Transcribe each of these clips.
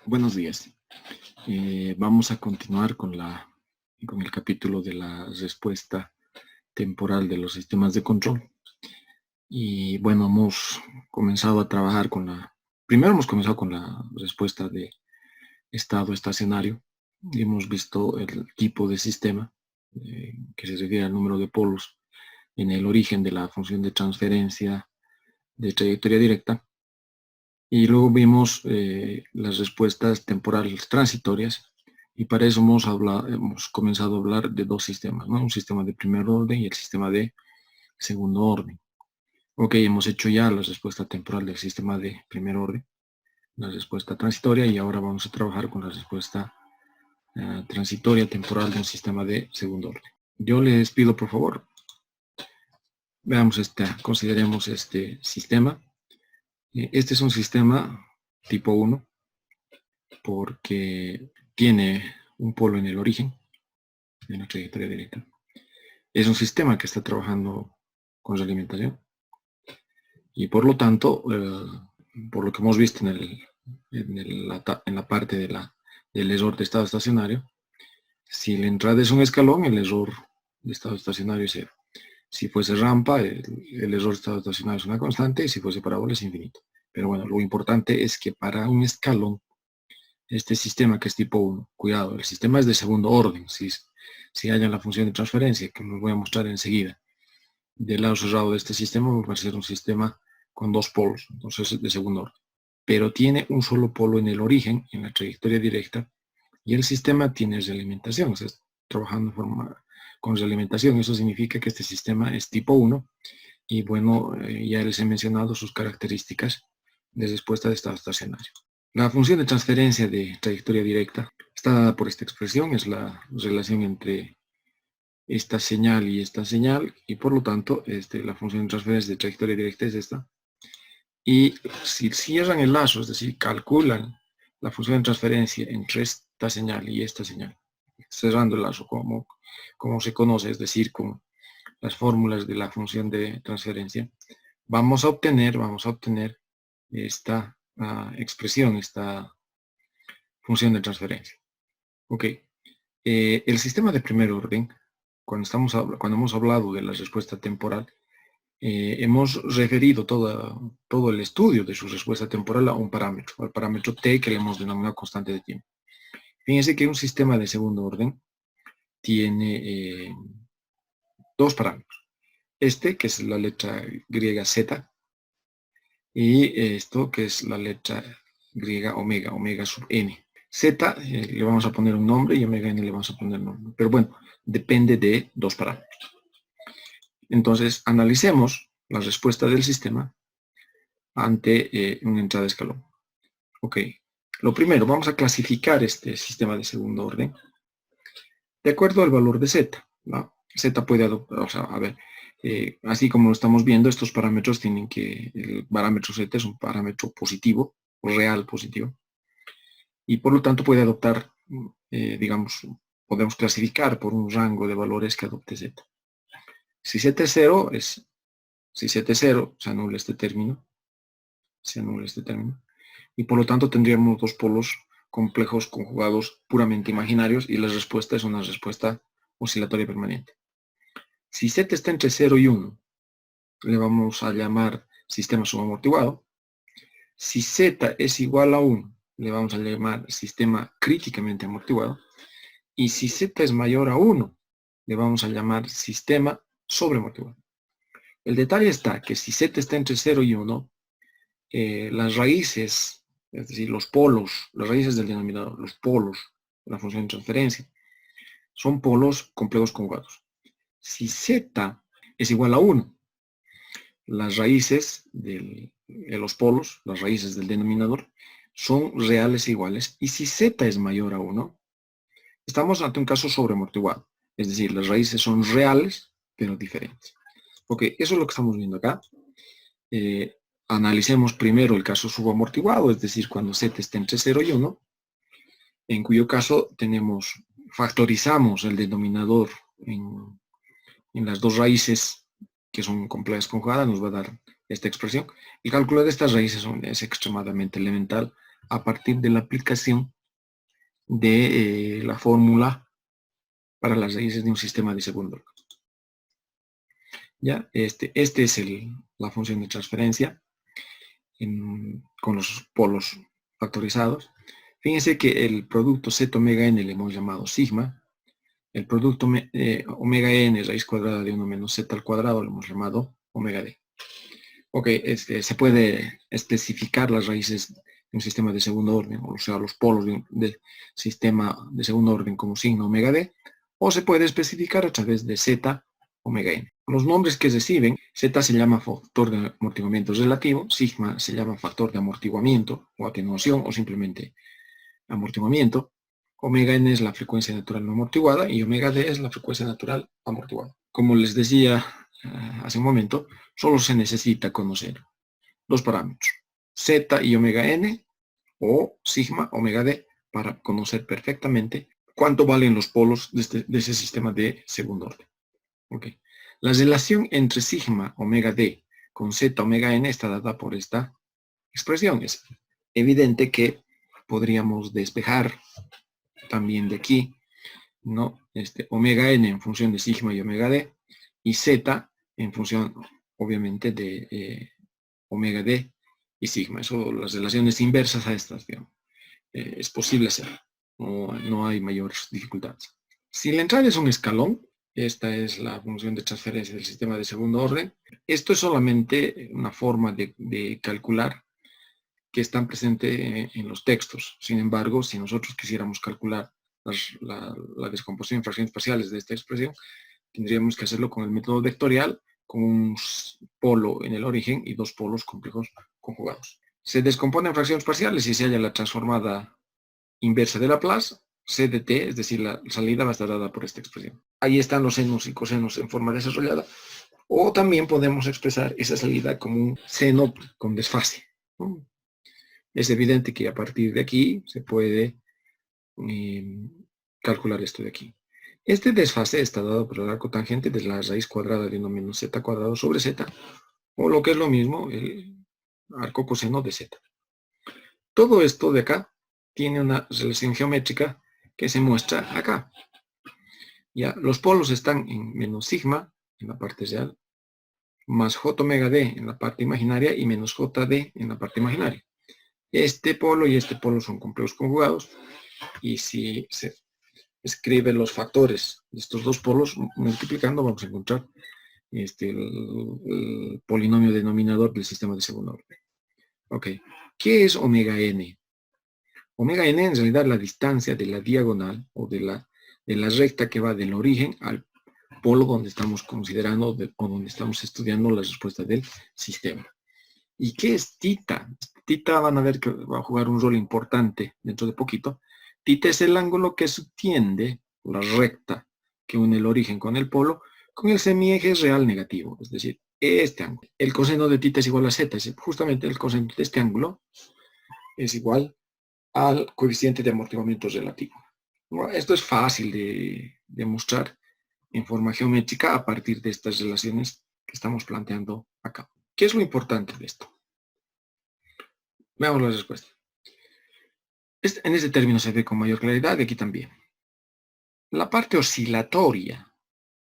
Buenos días. Vamos a continuar con el capítulo de la respuesta temporal de los sistemas de control. Y bueno, hemos comenzado a trabajar primero hemos comenzado con la respuesta de estado estacionario. Y hemos visto el tipo de sistema que se refiere al número de polos en el origen de la función de transferencia de trayectoria directa. Y luego vimos las respuestas temporales transitorias, y para eso hemos comenzado a hablar de dos sistemas, ¿no? Un sistema de primer orden y el sistema de segundo orden. Ok, hemos hecho ya la respuesta temporal del sistema de primer orden, la respuesta transitoria, y ahora vamos a trabajar con la respuesta transitoria temporal de un sistema de segundo orden. Yo les pido, por favor, consideremos este sistema. Este es un sistema tipo 1 porque tiene un polo en el origen de una trayectoria directa. Es un sistema que está trabajando con realimentación y por lo tanto, por lo que hemos visto en la parte del error de estado estacionario, si la entrada es un escalón, el error de estado estacionario es 0. Si fuese rampa, el error de estado estacionario es una constante, y si fuese parábola es infinito. Pero bueno, lo importante es que para un escalón, este sistema que es tipo 1, cuidado, el sistema es de segundo orden. Si hallan la función de transferencia, que me voy a mostrar enseguida, del lado cerrado de este sistema va a ser un sistema con dos polos, entonces es de segundo orden. Pero tiene un solo polo en el origen, en la trayectoria directa, y el sistema tiene realimentación, o sea, trabajando con realimentación. Eso significa que este sistema es tipo 1, y bueno, ya les he mencionado sus características de respuesta de estado estacionario. La función de transferencia de trayectoria directa está dada por esta expresión, es la relación entre esta señal y esta señal, y por lo tanto la función de transferencia de trayectoria directa es esta. Y si cierran el lazo, es decir, calculan la función de transferencia entre esta señal y esta señal, cerrando el lazo como se conoce, es decir, con las fórmulas de la función de transferencia, vamos a obtener esta expresión, esta función de transferencia. Ok, el sistema de primer orden, cuando hemos hablado de la respuesta temporal, hemos referido todo el estudio de su respuesta temporal a un parámetro, al parámetro t, que le hemos denominado constante de tiempo. Fíjense que un sistema de segundo orden tiene dos parámetros. Este, que es la letra griega z, y esto, que es la letra griega omega sub n. Z le vamos a poner un nombre y omega n le vamos a poner nombre. Pero bueno, depende de dos parámetros. Entonces, analicemos la respuesta del sistema ante una entrada de escalón. Ok, lo primero, vamos a clasificar este sistema de segundo orden de acuerdo al valor de z, ¿no? Z puede adoptar, o sea, a ver, así como lo estamos viendo, estos parámetros el parámetro z es un parámetro positivo, o real positivo, y por lo tanto puede adoptar, digamos, podemos clasificar por un rango de valores que adopte z. Si z es 0, se anula este término, y por lo tanto tendríamos dos polos complejos conjugados puramente imaginarios, y la respuesta es una respuesta oscilatoria permanente. Si z está entre 0 y 1, le vamos a llamar sistema subamortiguado. Si z es igual a 1, le vamos a llamar sistema críticamente amortiguado. Y si z es mayor a 1, le vamos a llamar sistema sobreamortiguado. El detalle está que si z está entre 0 y 1, las raíces, es decir, los polos, las raíces del denominador, los polos de la función de transferencia, son polos complejos conjugados. Si z es igual a 1, las raíces de los polos, las raíces del denominador, son reales e iguales. Y si z es mayor a 1, estamos ante un caso sobreamortiguado. Es decir, las raíces son reales, pero diferentes. Ok, eso es lo que estamos viendo acá. Analicemos primero el caso subamortiguado, es decir, cuando z está entre 0 y 1, en cuyo caso factorizamos el denominador en las dos raíces que son complejas conjugadas, nos va a dar esta expresión. El cálculo de estas raíces es extremadamente elemental, a partir de la aplicación de la fórmula para las raíces de un sistema de segundo orden. ¿Ya? Este es la función de transferencia con los polos factorizados. Fíjense que el producto z omega n le hemos llamado sigma. El producto omega n raíz cuadrada de 1 menos z al cuadrado lo hemos llamado omega d. Ok, se puede especificar las raíces de un sistema de segundo orden, o sea, los polos del sistema de segundo orden como signo omega d, o se puede especificar a través de z omega n. Los nombres que reciben, z se llama factor de amortiguamiento relativo, sigma se llama factor de amortiguamiento o atenuación o simplemente amortiguamiento, omega n es la frecuencia natural no amortiguada y omega d es la frecuencia natural amortiguada. Como les decía hace un momento, solo se necesita conocer dos parámetros, z y omega n o sigma omega d, para conocer perfectamente cuánto valen los polos de ese sistema de segundo orden. Okay. La relación entre sigma omega d con z omega n está dada por esta expresión. Es evidente que podríamos despejar también de aquí, ¿no? Omega n en función de sigma y omega d, y z en función, obviamente, de omega d y sigma. Eso, las relaciones inversas a estas, digamos, es posible hacer. No hay mayores dificultades. Si la entrada es un escalón, esta es la función de transferencia del sistema de segundo orden. Esto es solamente una forma de calcular que están presentes en los textos. Sin embargo, si nosotros quisiéramos calcular la descomposición en fracciones parciales de esta expresión, tendríamos que hacerlo con el método vectorial, con un polo en el origen y dos polos complejos conjugados. Se descompone en fracciones parciales y se halla la transformada inversa de Laplace, c de t, es decir, la salida va a estar dada por esta expresión. Ahí están los senos y cosenos en forma desarrollada, o también podemos expresar esa salida como un seno con desfase, ¿no? Es evidente que a partir de aquí se puede calcular esto de aquí. Este desfase está dado por el arco tangente de la raíz cuadrada de 1 menos z cuadrado sobre z, o lo que es lo mismo, el arco coseno de z. Todo esto de acá tiene una relación geométrica que se muestra acá. Ya, los polos están en menos sigma, en la parte real, más j omega d en la parte imaginaria y menos jd en la parte imaginaria. Este polo y este polo son complejos conjugados, y si se escribe los factores de estos dos polos multiplicando, vamos a encontrar el polinomio denominador del sistema de segundo orden. Ok, ¿qué es omega n? Omega n en realidad es la distancia de la diagonal o de la recta que va del origen al polo donde estamos considerando o donde estamos estudiando la respuesta del sistema. ¿Y qué es tita? Tita van a ver que va a jugar un rol importante dentro de poquito. Tita es el ángulo que subtiende la recta que une el origen con el polo con el semieje real negativo, es decir, este ángulo. El coseno de tita es igual a z, es justamente el coseno de este ángulo es igual al coeficiente de amortiguamiento relativo. Bueno, esto es fácil de demostrar en forma geométrica a partir de estas relaciones que estamos planteando acá. ¿Qué es lo importante de esto? Veamos la respuesta. En este término se ve con mayor claridad, y aquí también. La parte oscilatoria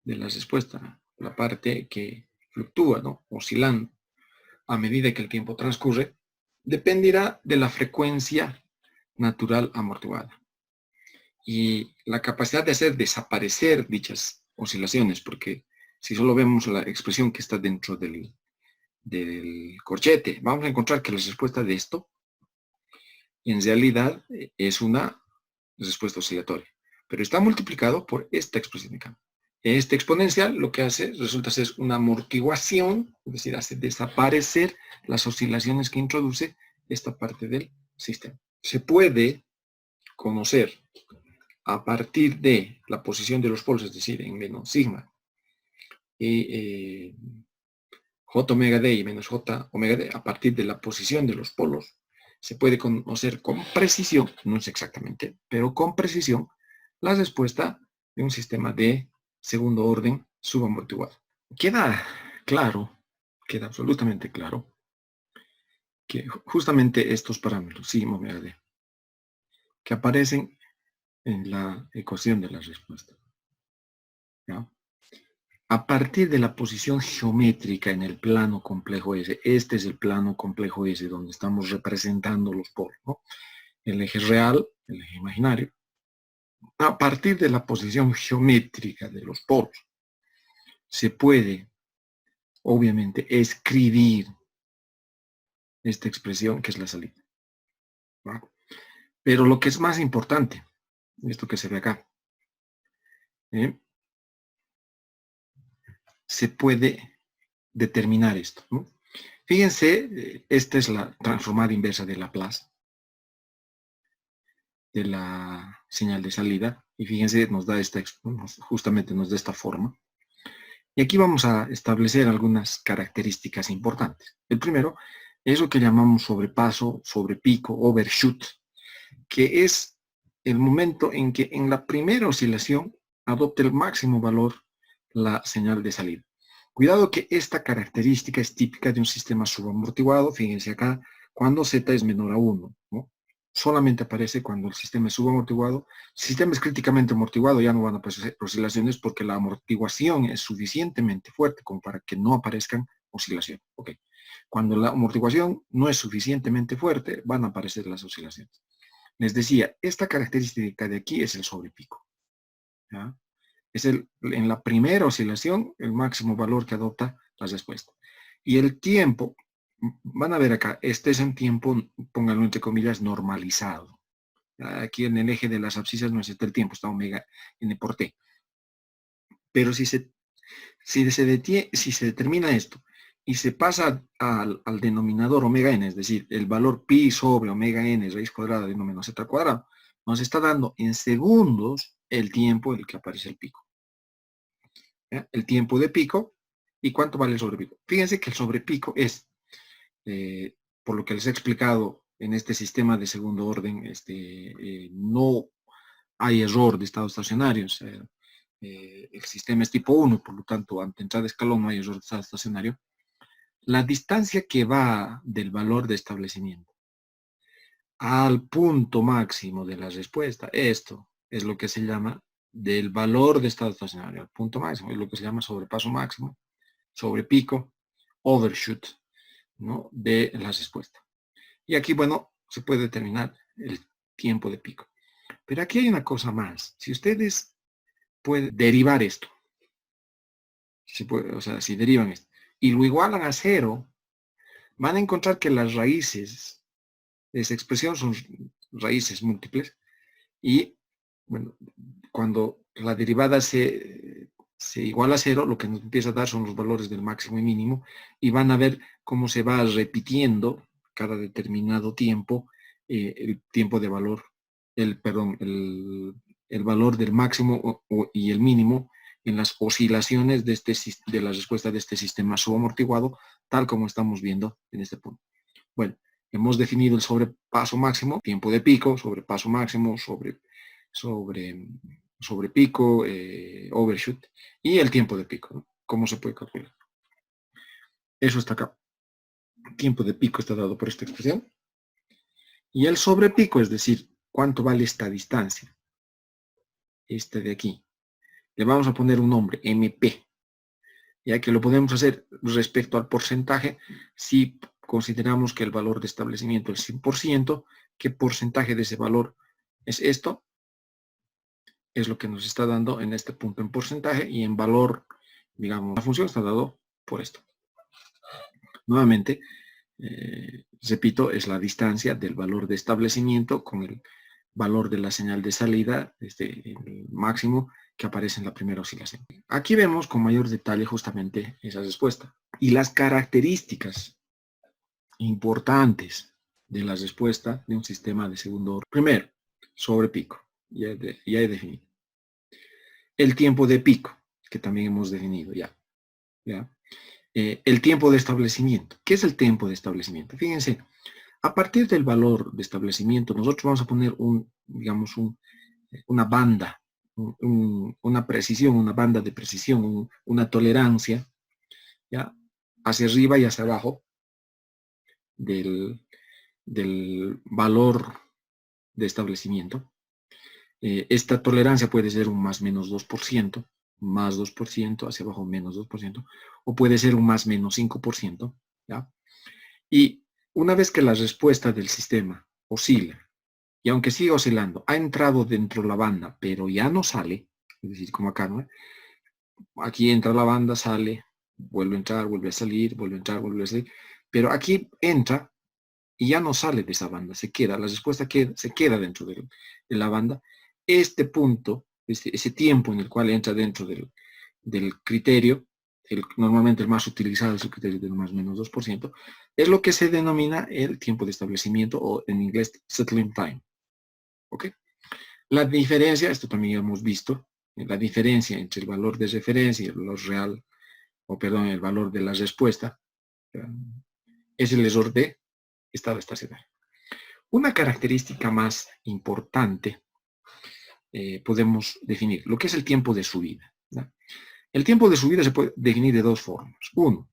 de la respuesta, la parte que fluctúa, ¿no?, oscilando a medida que el tiempo transcurre, dependerá de la frecuencia natural amortiguada. Y la capacidad de hacer desaparecer dichas oscilaciones, porque si solo vemos la expresión que está dentro del corchete, vamos a encontrar que la respuesta de esto en realidad es una respuesta oscilatoria, pero está multiplicado por esta expresión de cambio. Este exponencial lo que hace resulta ser una amortiguación, es decir, hace desaparecer las oscilaciones que introduce esta parte del sistema. Se puede conocer a partir de la posición de los polos, es decir, en menos sigma y j omega d y menos j omega d, a partir de la posición de los polos, se puede conocer con precisión, no es exactamente, pero con precisión, la respuesta de un sistema de segundo orden subamortiguado. Queda claro, queda absolutamente claro, que justamente estos parámetros, sigma omega d que aparecen en la ecuación de la respuesta. ¿Ya? A partir de la posición geométrica en el plano complejo S, este es el plano complejo S donde estamos representando los polos, ¿no? El eje real, el eje imaginario. A partir de la posición geométrica de los polos, se puede, obviamente, escribir esta expresión que es la salida. ¿Va? Pero lo que es más importante, esto que se ve acá, se puede determinar esto, ¿no? Fíjense, esta es la transformada inversa de Laplace, de la señal de salida, y fíjense, nos da justamente nos da esta forma. Y aquí vamos a establecer algunas características importantes. El primero es lo que llamamos sobrepaso, sobrepico, overshoot, que es el momento en que en la primera oscilación adopta el máximo valor la señal de salida. Cuidado que esta característica es típica de un sistema subamortiguado. Fíjense acá, cuando Z es menor a 1, ¿no? Solamente aparece cuando el sistema es subamortiguado. Si el sistema es críticamente amortiguado, ya no van a aparecer oscilaciones porque la amortiguación es suficientemente fuerte como para que no aparezcan oscilaciones. Okay. Cuando la amortiguación no es suficientemente fuerte, van a aparecer las oscilaciones. Les decía, esta característica de aquí es el sobrepico. ¿Ya? Es en la primera oscilación el máximo valor que adopta la respuesta. Y el tiempo, van a ver acá, este es un tiempo, pónganlo entre comillas, normalizado. Aquí en el eje de las abscisas no es el tiempo, está omega n por t. Pero si se determina esto y se pasa al denominador omega n, es decir, el valor pi sobre omega n raíz cuadrada de 1 menos z cuadrado, nos está dando en segundos el tiempo en el que aparece el pico. ¿Ya? El tiempo de pico. ¿Y cuánto vale el sobrepico? Fíjense que el sobrepico es, por lo que les he explicado en este sistema de segundo orden, no hay error de estado estacionario. O sea, el sistema es tipo 1, por lo tanto, ante entrada de escalón no hay error de estado estacionario. La distancia que va del valor de establecimiento al punto máximo de la respuesta, esto es lo que se llama del valor de estado estacionario al punto máximo, es lo que se llama sobrepaso máximo, sobrepico, overshoot, ¿no? De la respuesta. Y aquí, bueno, se puede determinar el tiempo de pico. Pero aquí hay una cosa más. Si ustedes pueden derivar esto, o sea, si derivan esto, y lo igualan a 0, van a encontrar que las raíces de esa expresión son raíces múltiples. Y, bueno, cuando la derivada se iguala a 0, lo que nos empieza a dar son los valores del máximo y mínimo, y van a ver cómo se va repitiendo cada determinado tiempo el tiempo de valor, el valor del máximo y el mínimo en las oscilaciones de la respuesta de este sistema subamortiguado, tal como estamos viendo en este punto. Bueno, hemos definido el sobrepaso máximo, tiempo de pico, sobrepaso máximo, sobre pico, overshoot, y el tiempo de pico, ¿no? ¿Cómo se puede calcular? Eso está acá. El tiempo de pico está dado por esta expresión. Y el sobrepico, es decir, ¿cuánto vale esta distancia? Este de aquí. Le vamos a poner un nombre, MP. Ya que lo podemos hacer respecto al porcentaje, si consideramos que el valor de establecimiento es 100%, ¿qué porcentaje de ese valor es esto? Es lo que nos está dando en este punto en porcentaje, y en valor, digamos, la función está dado por esto. Nuevamente, repito, es la distancia del valor de establecimiento con el valor de la señal de salida, el máximo que aparece en la primera oscilación. Aquí vemos con mayor detalle justamente esa respuesta. Y las características importantes de la respuesta de un sistema de segundo orden. Primero, sobrepico, ya he definido. El tiempo de pico, que también hemos definido ya. El tiempo de establecimiento. ¿Qué es el tiempo de establecimiento? Fíjense, a partir del valor de establecimiento, nosotros vamos a poner una banda, una precisión, una banda de precisión, una tolerancia, ¿ya? Hacia arriba y hacia abajo del valor de establecimiento. Esta tolerancia puede ser un más menos 2%, más 2%, hacia abajo menos 2%, o puede ser un más menos 5%, ¿ya? Y una vez que la respuesta del sistema oscila, y aunque siga oscilando, ha entrado dentro de la banda, pero ya no sale, es decir, como acá, ¿no? Aquí entra la banda, sale, vuelve a entrar, vuelve a salir, vuelve a entrar, vuelve a salir, pero aquí entra y ya no sale de esa banda, se queda, la respuesta se queda dentro de la banda. Este punto, ese tiempo en el cual entra dentro del criterio, normalmente el más utilizado es el criterio del más o menos 2%, es lo que se denomina el tiempo de establecimiento, o en inglés settling time. ¿Ok? La diferencia, esto también hemos visto, la diferencia entre el valor de referencia y el valor real, el valor de la respuesta, es el error de estado estacionario. Una característica más importante podemos definir, lo que es el tiempo de subida, ¿no? El tiempo de subida se puede definir de dos formas. Uno,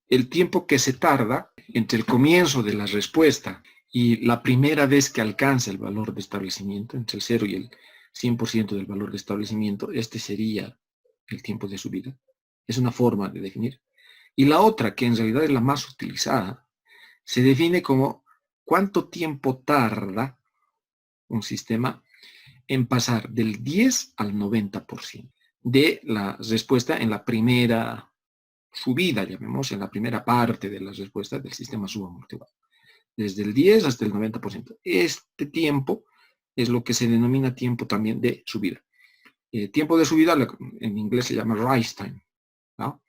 el tiempo que se tarda entre el comienzo de la respuesta y la primera vez que alcanza el valor de establecimiento, entre el 0 y el 100% del valor de establecimiento, este sería el tiempo de subida. Es una forma de definir. Y la otra, que en realidad es la más utilizada, se define como cuánto tiempo tarda un sistema en pasar del 10 al 90% de la respuesta en la primera subida, llamemos, en la primera parte de la respuesta del sistema subamortiguado. Desde el 10 hasta el 90%. Este tiempo es lo que se denomina tiempo también de subida. Tiempo de subida en inglés se llama rise time, ¿no?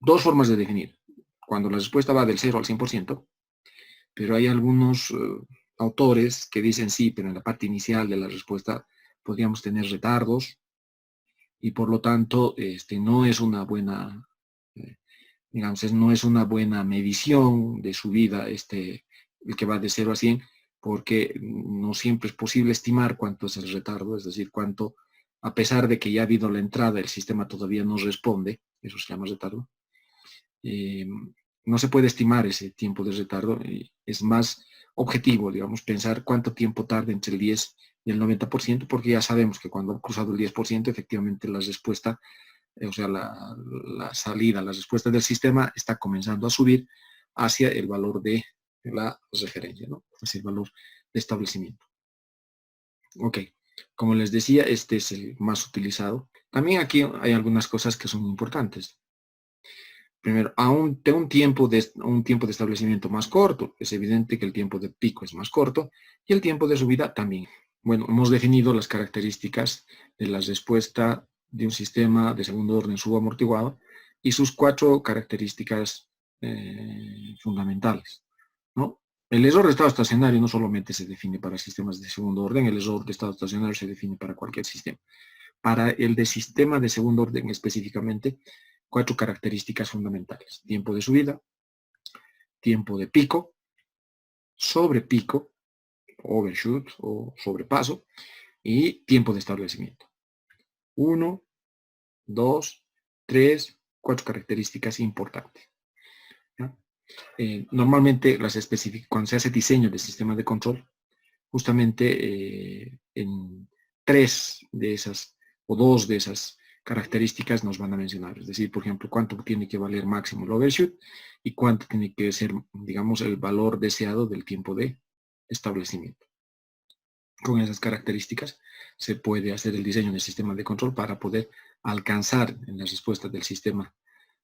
Dos formas de definir. Cuando la respuesta va del 0 al 100%, pero hay algunos autores que dicen sí, pero en la parte inicial de la respuesta podríamos tener retardos y por lo tanto no es una buena, digamos, no es una buena medición de subida el que va de 0 a 100, porque no siempre es posible estimar cuánto es el retardo, es decir, cuánto, a pesar de que ya ha habido la entrada, el sistema todavía no responde, eso se llama retardo. No se puede estimar ese tiempo de retardo, es más objetivo, digamos, pensar cuánto tiempo tarda entre el 10 y el 90%, porque ya sabemos que cuando ha cruzado el 10%, efectivamente la respuesta, o sea, la salida, la respuesta del sistema está comenzando a subir hacia el valor de la referencia, ¿no? Hacia el valor de establecimiento. Ok, como les decía, este es el más utilizado. También aquí hay algunas cosas que son importantes. Primero, de un tiempo de establecimiento más corto, es evidente que el tiempo de pico es más corto y el tiempo de subida también. Bueno, hemos definido las características de la respuesta de un sistema de segundo orden subamortiguado y sus 4 características fundamentales, ¿no? El error de estado estacionario no solamente se define para sistemas de segundo orden, el error de estado estacionario se define para cualquier sistema. Para el de sistema de segundo orden específicamente, 4 características fundamentales: tiempo de subida, tiempo de pico, sobrepico, overshoot o sobrepaso, y tiempo de establecimiento. 1, 2, 3, 4 características importantes. Normalmente cuando se hace diseño de sistema de control, justamente en 3 de esas o 2 de esas características nos van a mencionar, es decir, por ejemplo, cuánto tiene que valer máximo el overshoot y cuánto tiene que ser, digamos, el valor deseado del tiempo de establecimiento. Con esas características se puede hacer el diseño del sistema de control para poder alcanzar en las respuestas del sistema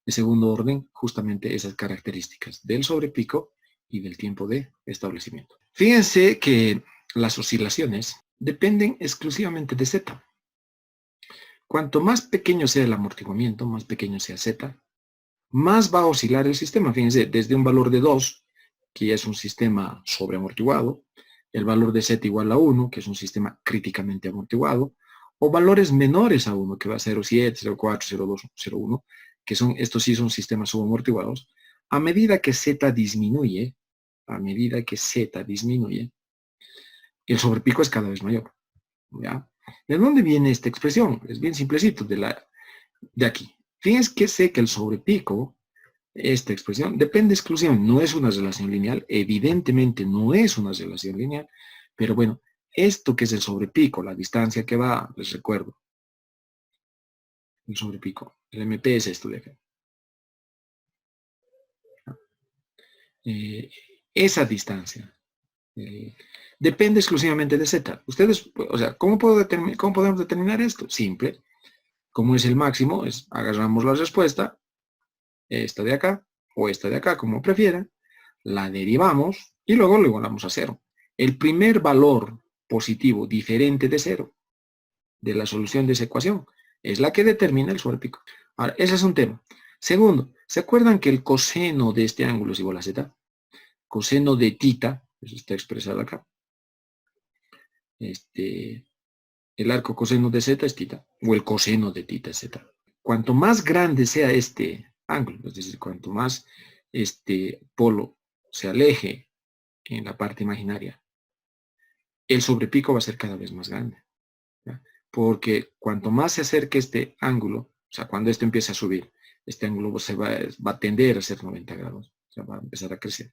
de segundo orden justamente esas características del sobrepico y del tiempo de establecimiento. Fíjense que las oscilaciones dependen exclusivamente de Z. Cuanto más pequeño sea el amortiguamiento, más pequeño sea Z, más va a oscilar el sistema. Fíjense, desde un valor de 2, que es un sistema sobreamortiguado, el valor de Z igual a 1, que es un sistema críticamente amortiguado, o valores menores a 1, que va a 0,7, 0,4, 0,2, 0,1, que estos sí son sistemas subamortiguados. A medida que Z disminuye, el sobrepico es cada vez mayor, ¿ya? ¿De dónde viene esta expresión? Es bien simplecito, de aquí. Fíjense que sé que el sobrepico esta expresión depende exclusivamente, no es una relación lineal, evidentemente no es una relación lineal, pero bueno, esto que es el sobrepico, la distancia que va, les recuerdo, el sobrepico, el MP es esto de acá. Esa distancia depende exclusivamente de Z. Ustedes, o sea, ¿cómo podemos determinar esto? Simple. Como es el máximo, agarramos la respuesta, esta de acá, o esta de acá, como prefieran, la derivamos y luego lo igualamos a 0. El primer valor positivo diferente de 0 de la solución de esa ecuación es la que determina el sobrepico. Ahora, ese es un tema. Segundo, ¿se acuerdan que el coseno de este ángulo es igual a Z? Coseno de tita, eso está expresado acá. El arco coseno de Z es tita, o el coseno de tita es Z. Cuanto más grande sea este ángulo, es decir, cuanto más este polo se aleje en la parte imaginaria, el sobrepico va a ser cada vez más grande. ¿Ya? Porque cuanto más se acerque este ángulo, o sea, cuando esto empiece a subir, este ángulo va a tender a ser 90 grados, o sea, va a empezar a crecer.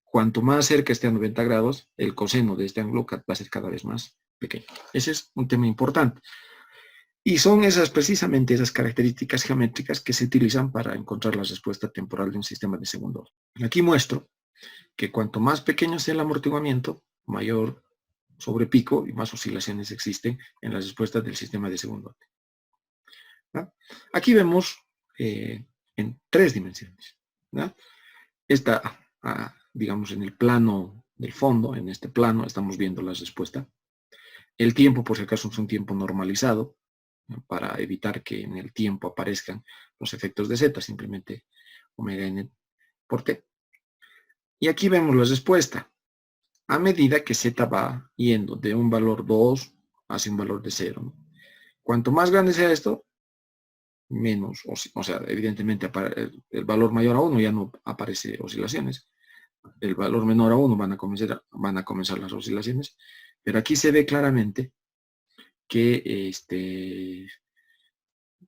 Cuanto más cerca esté a 90 grados, el coseno de este ángulo va a ser cada vez más pequeño. Ese es un tema importante. Y son precisamente esas características geométricas que se utilizan para encontrar la respuesta temporal de un sistema de segundo orden. Aquí muestro que cuanto más pequeño sea el amortiguamiento, mayor sobrepico y más oscilaciones existen en las respuestas del sistema de segundo orden. ¿Ya? Aquí vemos en 3 dimensiones. ¿Ya? Digamos, en el plano del fondo, en este plano, estamos viendo la respuesta. El tiempo, por si acaso, es un tiempo normalizado, ¿no? Para evitar que en el tiempo aparezcan los efectos de Z, simplemente omega n por t. Y aquí vemos la respuesta. A medida que Z va yendo de un valor 2 hacia un valor de 0. Cuanto más grande sea esto, menos, o sea, evidentemente el valor mayor a 1 ya no aparece oscilaciones. El valor menor a 1 van a comenzar las oscilaciones, pero aquí se ve claramente que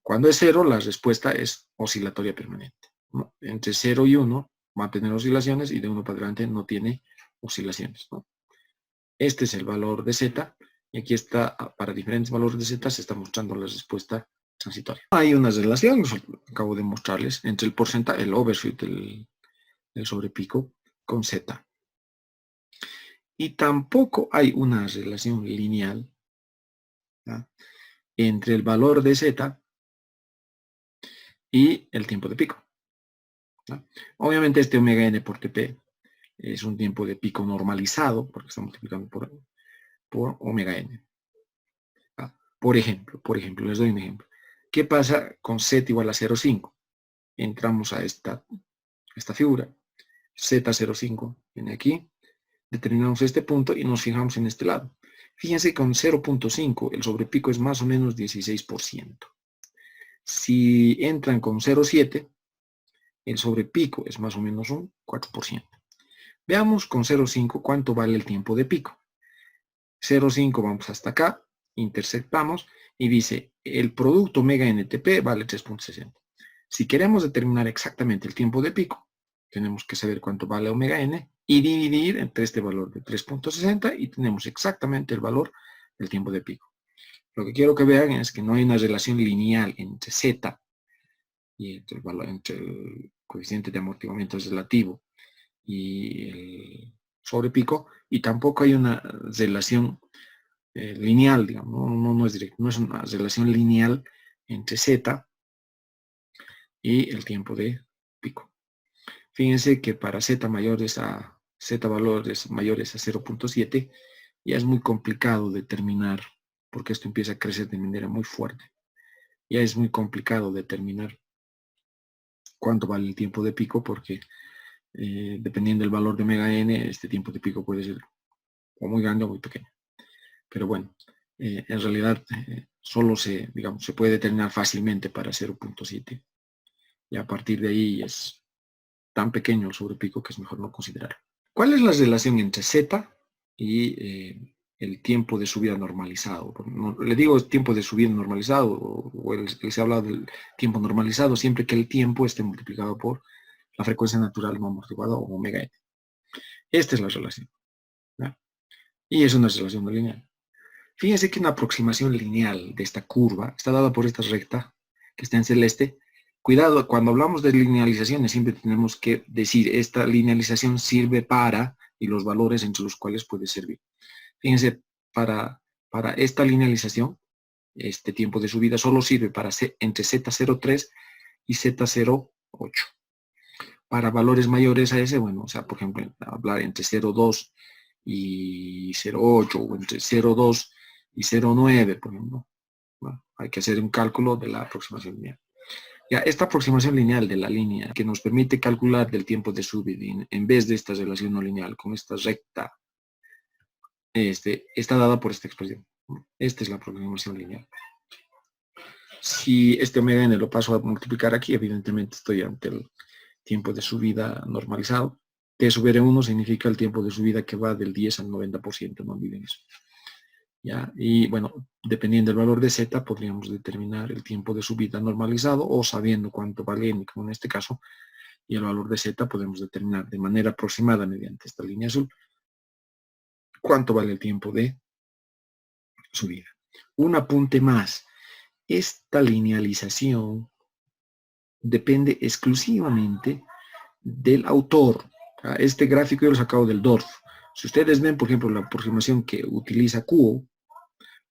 cuando es 0 la respuesta es oscilatoria permanente, ¿no? Entre 0 y 1 va a tener oscilaciones y de 1 para adelante no tiene oscilaciones, ¿no? Este es el valor de Z y aquí está, para diferentes valores de Z se está mostrando la respuesta transitoria. Hay una relación, acabo de mostrarles, entre el porcentaje, el overshoot del sobrepico con Z. Y tampoco hay una relación lineal, ¿ya?, entre el valor de Z y el tiempo de pico, ¿ya? Obviamente este omega n por Tp es un tiempo de pico normalizado, porque está multiplicando por omega n. ¿Ya? Por ejemplo, les doy un ejemplo. ¿Qué pasa con Z igual a 0,5? Entramos a esta figura, Z0,5 viene aquí, determinamos este punto y nos fijamos en este lado. Fíjense que con 0,5 el sobrepico es más o menos 16%. Si entran con 0,7, el sobrepico es más o menos un 4%. Veamos con 0,5 cuánto vale el tiempo de pico. 0,5 vamos hasta acá, intersectamos y dice el producto omega NTP vale 3.60. Si queremos determinar exactamente el tiempo de pico, tenemos que saber cuánto vale omega n y dividir entre este valor de 3.60 y tenemos exactamente el valor del tiempo de pico. Lo que quiero que vean es que no hay una relación lineal entre Z y entre el coeficiente de amortiguamiento relativo y el sobrepico, y tampoco hay una relación lineal, digamos, no es directo, no es una relación lineal entre Z y el tiempo de pico. Fíjense que para Z valores a 0.7 ya es muy complicado determinar, porque esto empieza a crecer de manera muy fuerte. Ya es muy complicado determinar cuánto vale el tiempo de pico, porque dependiendo del valor de omega n, este tiempo de pico puede ser o muy grande o muy pequeño. Pero bueno, en realidad solo se puede determinar fácilmente para 0.7. Y a partir de ahí es tan pequeño el sobrepico que es mejor no considerar. ¿Cuál es la relación entre Z y el tiempo de subida normalizado? No, le digo tiempo de subida normalizado, o se ha hablado del tiempo normalizado siempre que el tiempo esté multiplicado por la frecuencia natural no amortiguada o omega n. Esta es la relación, ¿ya? Y es una relación no lineal. Fíjense que una aproximación lineal de esta curva está dada por esta recta que está en celeste. Cuidado, cuando hablamos de linealizaciones siempre tenemos que decir esta linealización sirve para y los valores entre los cuales puede servir. Fíjense, para esta linealización, este tiempo de subida solo sirve para entre Z03 y Z08. Para valores mayores a ese, bueno, o sea, por ejemplo, hablar entre 0,2 y 0,8 o entre 0,2 y 0,9, por ejemplo. Bueno, hay que hacer un cálculo de la aproximación lineal. Ya, esta aproximación lineal de la línea que nos permite calcular del tiempo de subida en vez de esta relación no lineal con esta recta, está dada por esta expresión. Esta es la aproximación lineal. Si este omega n lo paso a multiplicar aquí, evidentemente estoy ante el tiempo de subida normalizado. T sobre 1 significa el tiempo de subida que va del 10 al 90%, no olviden eso. ¿Ya? Y bueno, dependiendo del valor de Z, podríamos determinar el tiempo de subida normalizado o sabiendo cuánto vale n, como en este caso, y el valor de Z podemos determinar de manera aproximada mediante esta línea azul cuánto vale el tiempo de subida. Un apunte más. Esta linealización depende exclusivamente del autor. Este gráfico yo lo he sacado del DORF. Si ustedes ven, por ejemplo, la aproximación que utiliza Kuo,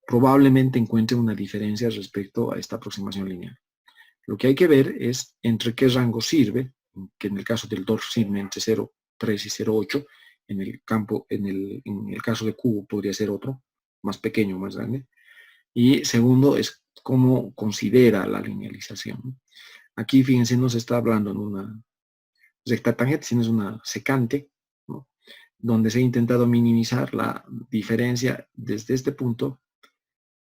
probablemente encuentren una diferencia respecto a esta aproximación lineal. Lo que hay que ver es entre qué rango sirve, que en el caso del DORF sirve entre 0,3 y 0,8, en el caso de Kuo podría ser otro, más pequeño, más grande. Y segundo es cómo considera la linealización. Aquí, fíjense, no se está hablando en una recta tangente, sino es una secante, ¿no? Donde se ha intentado minimizar la diferencia desde este punto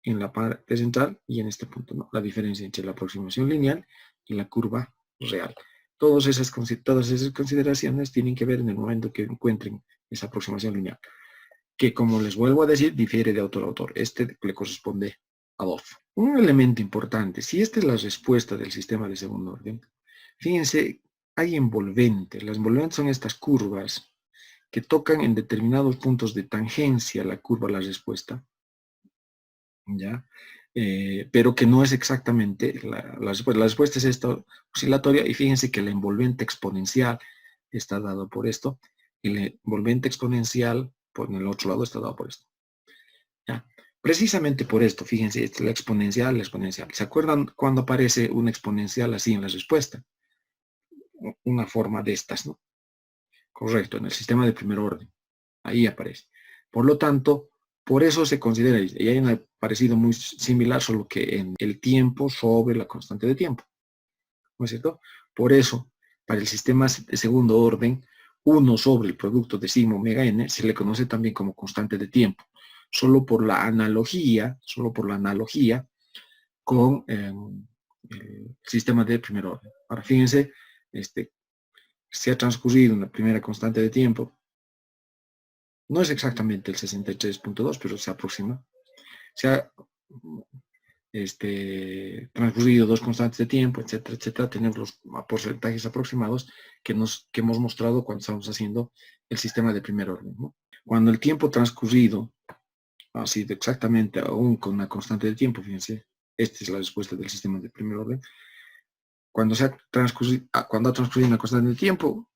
en la parte central y en este punto, ¿no? La diferencia entre la aproximación lineal y la curva real. Todas esas consideraciones tienen que ver en el momento que encuentren esa aproximación lineal, que, como les vuelvo a decir, difiere de autor a autor. Este le corresponde a DOF. Un elemento importante, si esta es la respuesta del sistema de segundo orden, fíjense, hay envolventes. Las envolventes son estas curvas que tocan en determinados puntos de tangencia la curva a la respuesta, ¿ya? Pero que no es exactamente la respuesta. La respuesta es esta oscilatoria, y fíjense que la envolvente exponencial está dado por esto, y la envolvente exponencial por el otro lado está dado por esto. ¿Ya? Precisamente por esto, fíjense, la exponencial, la exponencial. ¿Se acuerdan cuando aparece una exponencial así en la respuesta? Una forma de estas, ¿no? Correcto, en el sistema de primer orden. Ahí aparece. Por lo tanto, por eso se considera, y hay un parecido muy similar, solo que en el tiempo sobre la constante de tiempo. ¿No es cierto? Por eso, para el sistema de segundo orden, 1 sobre el producto de sigma omega n se le conoce también como constante de tiempo. Solo por la analogía con el sistema de primer orden. Ahora, fíjense, se ha transcurrido una primera constante de tiempo. No es exactamente el 63.2, pero se aproxima. Se ha transcurrido 2 constantes de tiempo, etcétera, etcétera. Tenemos los porcentajes aproximados que hemos mostrado cuando estamos haciendo el sistema de primer orden, ¿no? Cuando el tiempo transcurrido ha sido exactamente aún con una constante de tiempo, fíjense, esta es la respuesta del sistema de primer orden. Cuando ha transcurrido una constante de tiempo,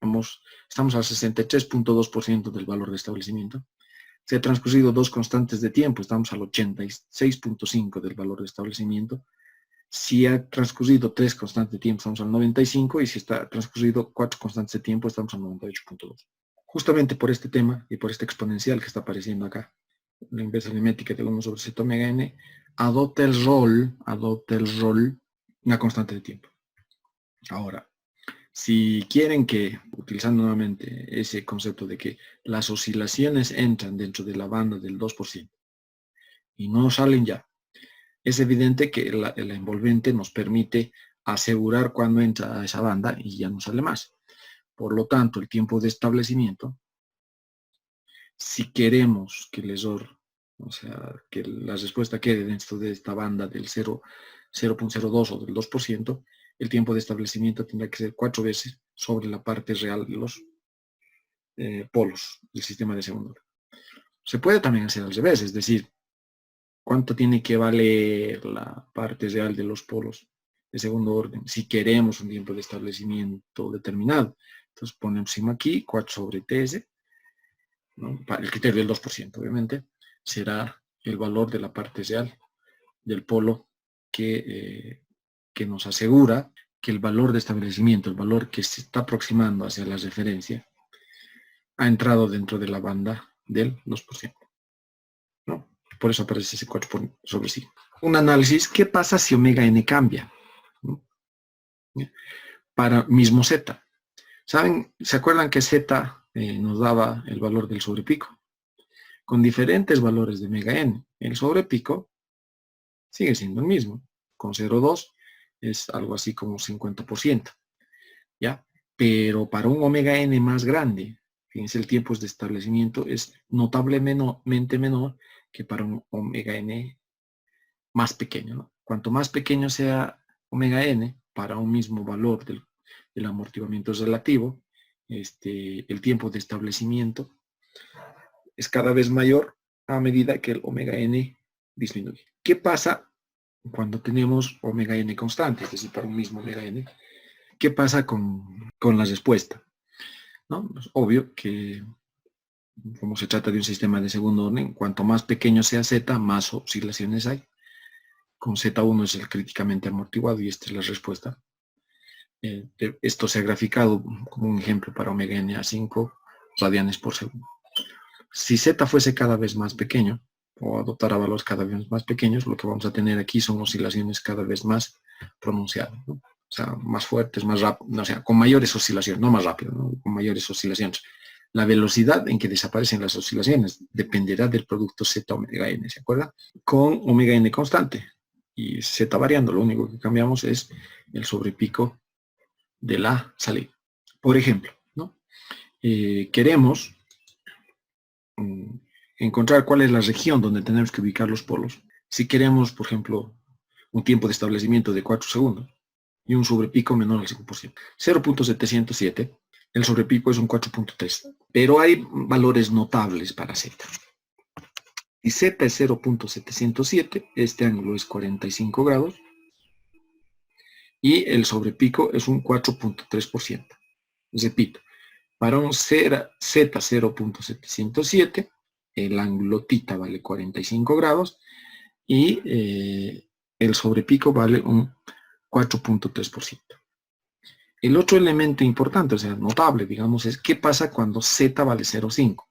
estamos al 63.2% del valor de establecimiento. Se ha transcurrido 2 constantes de tiempo, estamos al 86.5% del valor de establecimiento. Si ha transcurrido 3 constantes de tiempo, estamos al 95%, y si está transcurrido 4 constantes de tiempo, estamos al 98.2%. Justamente por este tema y por este exponencial que está apareciendo acá, la inversa aritmética de 1 sobre z omega n, adopta el rol, una constante de tiempo. Ahora, si quieren que, utilizando nuevamente ese concepto de que las oscilaciones entran dentro de la banda del 2% y no salen ya, es evidente que la envolvente nos permite asegurar cuando entra a esa banda y ya no sale más. Por lo tanto, el tiempo de establecimiento, si queremos que el ESOR, o sea, que la respuesta quede dentro de esta banda del 0.02 o del 2%, el tiempo de establecimiento tendrá que ser 4 veces sobre la parte real de los polos del sistema de segundo orden. Se puede también hacer al revés, es decir, ¿cuánto tiene que valer la parte real de los polos de segundo orden si queremos un tiempo de establecimiento determinado? Entonces ponemos sigma aquí, 4 sobre TS, ¿no? Para el criterio del 2%, obviamente, será el valor de la parte real del polo que nos asegura que el valor de establecimiento, el valor que se está aproximando hacia la referencia, ha entrado dentro de la banda del 2%. ¿No? Por eso aparece ese 4 sobre sí. Un análisis, ¿qué pasa si omega n cambia? ¿No? Para mismo z. ¿Saben? ¿Se acuerdan que z nos daba el valor del sobrepico? Con diferentes valores de omega n, el sobrepico sigue siendo el mismo. Con 0,2 es algo así como 50%. ¿Ya? Pero para un omega n más grande, fíjense, el tiempo de establecimiento es notablemente menor que para un omega n más pequeño, ¿no? Cuanto más pequeño sea omega n, para un mismo valor del amortiguamiento relativo, el tiempo de establecimiento es cada vez mayor a medida que el omega n disminuye. ¿Qué pasa cuando tenemos omega n constante? Es decir, para un mismo omega n. ¿Qué pasa con la respuesta? ¿No? Es obvio que, como se trata de un sistema de segundo orden, cuanto más pequeño sea z, más oscilaciones hay. Con Z1 es el críticamente amortiguado y esta es la respuesta. Esto se ha graficado como un ejemplo para omega n a 5 radianes por segundo. Si Z fuese cada vez más pequeño, o adoptara valores cada vez más pequeños, lo que vamos a tener aquí son oscilaciones cada vez más pronunciadas, ¿no? O sea, más fuertes, más rápido, o sea, con mayores oscilaciones, no más rápido, ¿no? Con mayores oscilaciones. La velocidad en que desaparecen las oscilaciones dependerá del producto Z omega n, ¿se acuerdan? Con omega n constante y Z variando, lo único que cambiamos es el sobrepico de la salida. Por ejemplo, ¿no? Queremos encontrar cuál es la región donde tenemos que ubicar los polos. Si queremos, por ejemplo, un tiempo de establecimiento de 4 segundos y un sobrepico menor al 5%. 0.707, el sobrepico es un 4.3, pero hay valores notables para Z. Y Z es 0.707, este ángulo es 45 grados, y el sobrepico es un 4.3%. Repito, para un Z 0.707, el ángulo θ vale 45 grados y el sobrepico vale un 4.3%. El otro elemento importante, o sea, notable, digamos, es qué pasa cuando Z vale 0.5.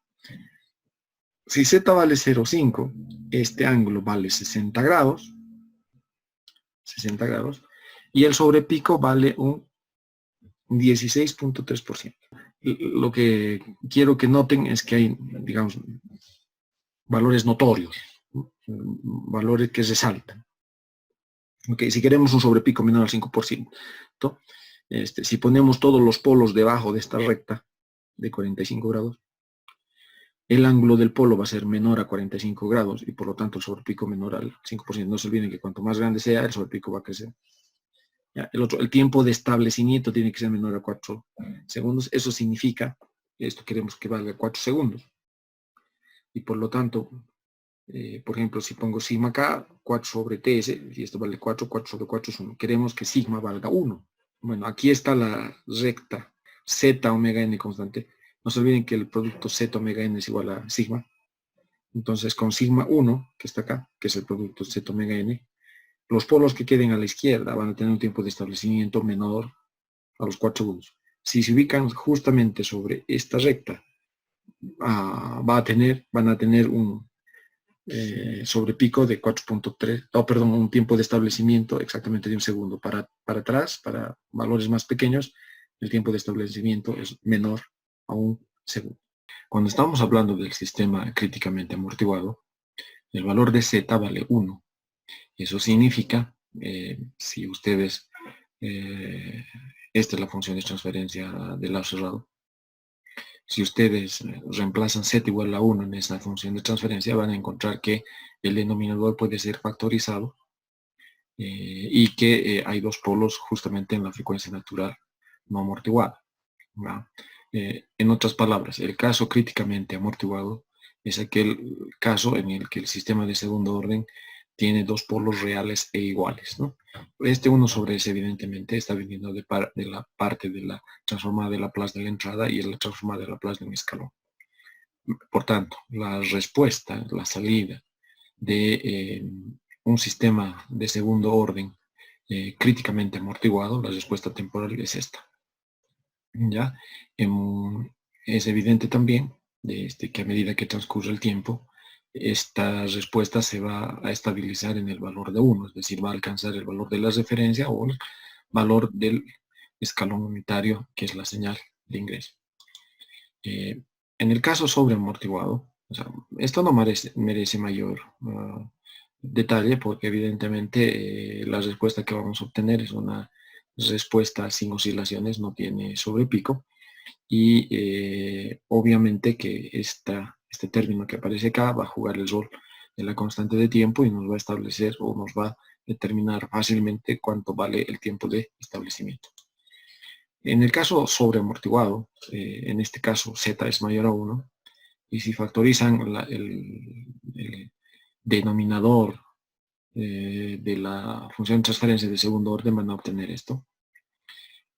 Si Z vale 0.5, este ángulo vale 60 grados, y el sobrepico vale un 16.3%. Lo que quiero que noten es que hay, digamos, valores notorios, valores que resaltan. Okay, si queremos un sobrepico menor al 5%, si ponemos todos los polos debajo de esta recta de 45 grados, el ángulo del polo va a ser menor a 45 grados y por lo tanto el sobrepico menor al 5%. No se olviden que cuanto más grande sea, el sobrepico va a crecer. Ya, el tiempo de establecimiento tiene que ser menor a 4 segundos. Eso significa, esto queremos que valga 4 segundos. Y por lo tanto, por ejemplo, si pongo sigma acá, 4 sobre TS, y esto vale 4, 4 sobre 4 es 1. Queremos que sigma valga 1. Bueno, aquí está la recta Z omega n constante. No se olviden que el producto Z omega n es igual a sigma. Entonces, con sigma 1, que está acá, que es el producto Z omega n, los polos que queden a la izquierda van a tener un tiempo de establecimiento menor a los 4 segundos. Si se ubican justamente sobre esta recta, van a tener un sobrepico de 4.3, un tiempo de establecimiento exactamente de 1 segundo. Para atrás, para valores más pequeños, el tiempo de establecimiento es menor a 1 segundo. Cuando estamos hablando del sistema críticamente amortiguado, el valor de Z vale 1. Eso significa, si ustedes, esta es la función de transferencia del lado cerrado, si ustedes reemplazan Z igual a 1 en esa función de transferencia, van a encontrar que el denominador puede ser factorizado y que hay dos polos justamente en la frecuencia natural no amortiguada, ¿no? En otras palabras, el caso críticamente amortiguado es aquel caso en el que el sistema de segundo orden tiene dos polos reales e iguales, ¿no? Este 1 sobre S evidentemente está viniendo de la parte de la transformada de Laplace de la entrada y la transformada de Laplace de un escalón. Por tanto, la respuesta, la salida de un sistema de segundo orden críticamente amortiguado, la respuesta temporal es esta. ¿Ya? Es evidente también que a medida que transcurre el tiempo, esta respuesta se va a estabilizar en el valor de 1, es decir, va a alcanzar el valor de la referencia o el valor del escalón unitario, que es la señal de ingreso. En el caso sobreamortiguado, o sea, esto no merece mayor detalle porque evidentemente la respuesta que vamos a obtener es una respuesta sin oscilaciones, no tiene sobrepico y obviamente que este término que aparece acá va a jugar el rol de la constante de tiempo y nos va a establecer o nos va a determinar fácilmente cuánto vale el tiempo de establecimiento. En el caso sobreamortiguado, en este caso z es mayor a 1, y si factorizan el denominador de la función de transferencia de segundo orden, van a obtener esto,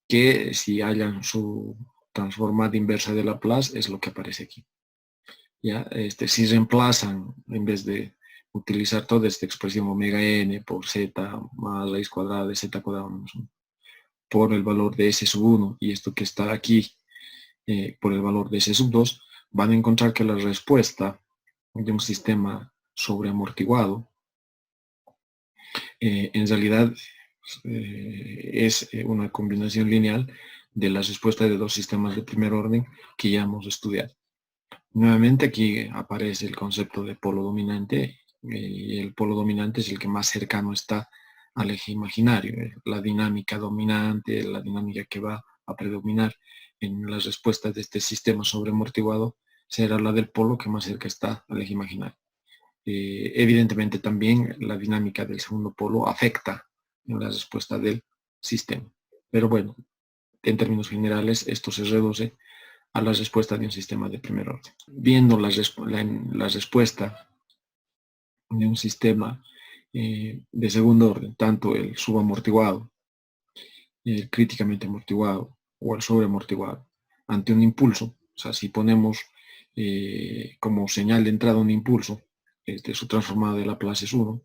que si hallan su transformada inversa de Laplace es lo que aparece aquí. ¿Ya? Si reemplazan, en vez de utilizar toda esta expresión omega n por z más raíz cuadrada de z cuadrado menos 1, por el valor de S sub 1 y esto que está aquí por el valor de S sub 2, van a encontrar que la respuesta de un sistema sobreamortiguado en realidad es una combinación lineal de la respuesta de dos sistemas de primer orden que ya hemos estudiado. Nuevamente aquí aparece el concepto de polo dominante y el polo dominante es el que más cercano está al eje imaginario. La dinámica dominante, la dinámica que va a predominar en las respuestas de este sistema sobreamortiguado será la del polo que más cerca está al eje imaginario. Evidentemente también la dinámica del segundo polo afecta en la respuesta del sistema. Pero bueno, en términos generales esto se reduce a la respuesta de un sistema de primer orden. Viendo la respuesta de un sistema de segundo orden, tanto el subamortiguado, el críticamente amortiguado o el sobreamortiguado, ante un impulso, o sea, si ponemos como señal de entrada un impulso, su transformada de Laplace es 1,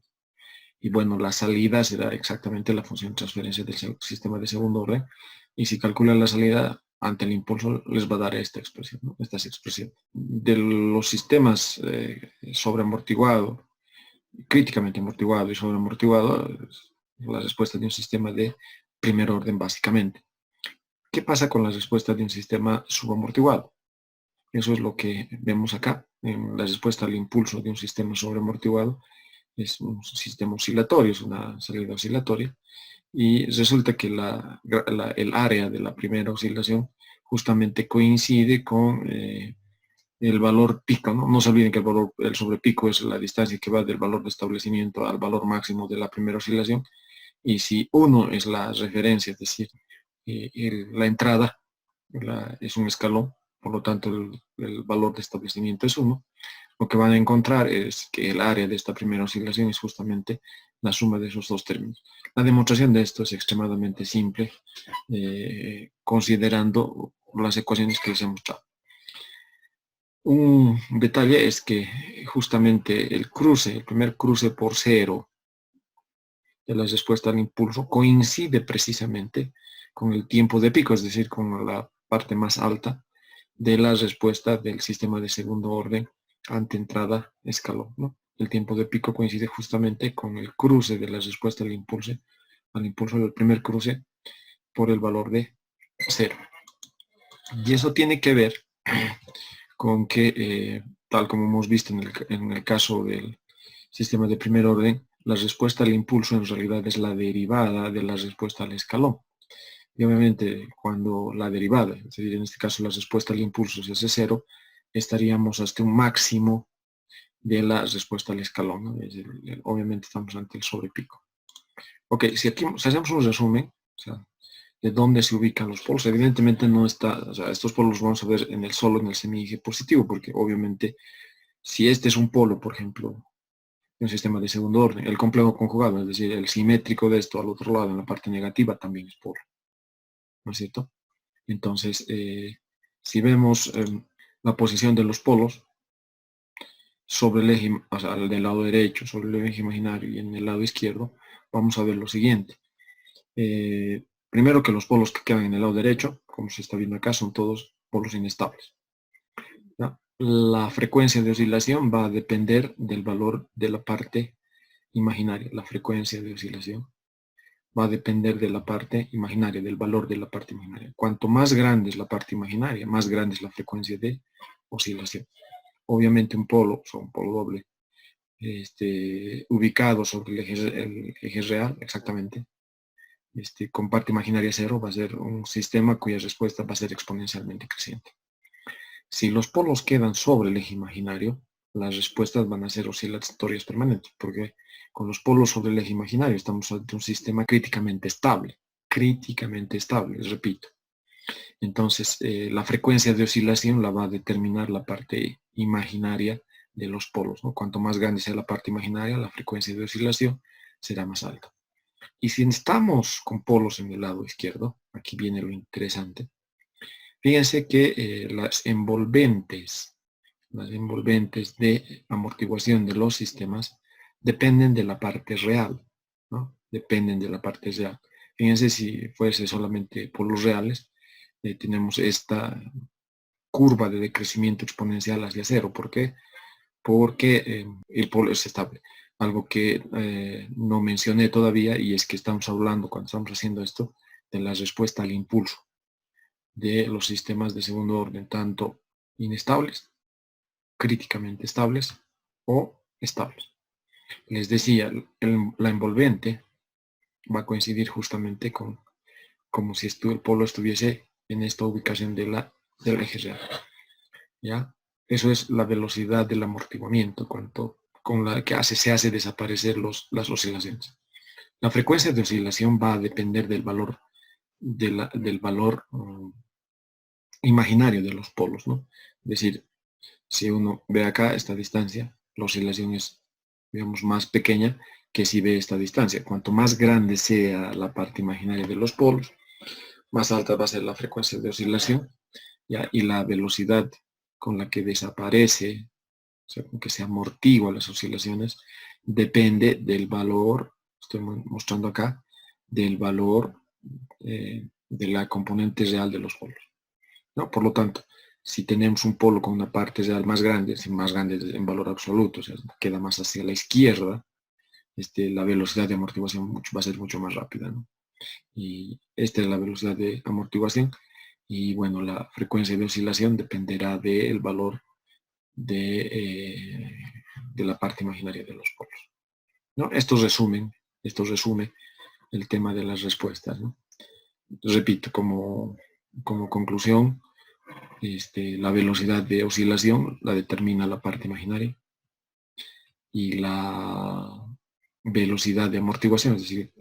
y bueno, la salida será exactamente la función de transferencia del sistema de segundo orden, y si calculan la salida ante el impulso les va a dar esta expresión, ¿no? Esta es expresión. De los sistemas sobreamortiguado, críticamente amortiguado y sobreamortiguado, la respuesta de un sistema de primer orden básicamente. ¿Qué pasa con la respuesta de un sistema subamortiguado? Eso es lo que vemos acá, en la respuesta al impulso de un sistema sobreamortiguado. Es un sistema oscilatorio, es una salida oscilatoria, y resulta que el área de la primera oscilación justamente coincide con el valor pico, ¿no? No se olviden que el sobrepico es la distancia que va del valor de establecimiento al valor máximo de la primera oscilación, y si 1 es la referencia, es decir, la entrada es un escalón, por lo tanto el valor de establecimiento es 1, lo que van a encontrar es que el área de esta primera oscilación es justamente la suma de esos dos términos. La demostración de esto es extremadamente simple, considerando las ecuaciones que les he mostrado. Un detalle es que justamente el primer cruce por cero de la respuesta al impulso coincide precisamente con el tiempo de pico, es decir, con la parte más alta de la respuesta del sistema de segundo orden ante entrada escalón, ¿no? El tiempo de pico coincide justamente con el cruce de la respuesta al impulso del primer cruce por el valor de 0. Y eso tiene que ver con que, tal como hemos visto en el caso del sistema de primer orden, la respuesta al impulso en realidad es la derivada de la respuesta al escalón. Y obviamente cuando la derivada, es decir, en este caso la respuesta al impulso es ese 0, estaríamos hasta un máximo de la respuesta al escalón, ¿no? Obviamente estamos ante el sobrepico. Ok, si hacemos un resumen, o sea, de dónde se ubican los polos, evidentemente no está, o sea, estos polos los vamos a ver solo en el semieje positivo, porque obviamente si este es un polo, por ejemplo, en un sistema de segundo orden, el complejo conjugado, es decir, el simétrico de esto al otro lado, en la parte negativa, también es polo, ¿no es cierto? Entonces, si vemos la posición de los polos sobre el eje, o sea, del lado derecho, sobre el eje imaginario y en el lado izquierdo, vamos a ver lo siguiente. Primero que los polos que quedan en el lado derecho, como se está viendo acá, son todos polos inestables, ¿ya? La frecuencia de oscilación va a depender del valor de la parte imaginaria. La frecuencia de oscilación va a depender de la parte imaginaria, del valor de la parte imaginaria. Cuanto más grande es la parte imaginaria, más grande es la frecuencia de oscilación. Obviamente un polo, o un polo doble, ubicado sobre el eje real, exactamente, con parte imaginaria cero, va a ser un sistema cuya respuesta va a ser exponencialmente creciente. Si los polos quedan sobre el eje imaginario, las respuestas van a ser oscilatorias permanentes, porque con los polos sobre el eje imaginario estamos ante un sistema críticamente estable, repito. Entonces, la frecuencia de oscilación la va a determinar la parte imaginaria de los polos, ¿no? Cuanto más grande sea la parte imaginaria, la frecuencia de oscilación será más alta. Y si estamos con polos en el lado izquierdo, aquí viene lo interesante, fíjense que las envolventes de amortiguación de los sistemas dependen de la parte real, ¿no? Dependen de la parte real. Fíjense si fuese solamente polos reales, tenemos esta curva de decrecimiento exponencial hacia cero. ¿Por qué? Porque el polo es estable. Algo que no mencioné todavía, y es que estamos hablando, cuando estamos haciendo esto, de la respuesta al impulso de los sistemas de segundo orden, tanto inestables, críticamente estables o estables. Les decía, la envolvente va a coincidir justamente con como si el polo estuviese en esta ubicación del eje real. ¿Ya? Eso es la velocidad del amortiguamiento, con la que se hace desaparecer las oscilaciones. La frecuencia de oscilación va a depender del valor, del valor imaginario de los polos, ¿no? Es decir, si uno ve acá esta distancia, la oscilación es, digamos, más pequeña que si ve esta distancia. Cuanto más grande sea la parte imaginaria de los polos, más alta va a ser la frecuencia de oscilación, ¿ya? Y la velocidad con la que desaparece, o sea, con que se amortigua las oscilaciones, depende del valor, estoy mostrando acá, del valor de la componente real de los polos, ¿no? Por lo tanto, si tenemos un polo con una parte real más grande en valor absoluto, o sea, queda más hacia la izquierda, la velocidad de amortiguación va a ser mucho más rápida, ¿no? Y esta es la velocidad de amortiguación. Y bueno, la frecuencia de oscilación dependerá del valor de la parte imaginaria de los polos, ¿no? Esto resume el tema de las respuestas, ¿no? Repito, como conclusión, la velocidad de oscilación la determina la parte imaginaria y la velocidad de amortiguación, es decir,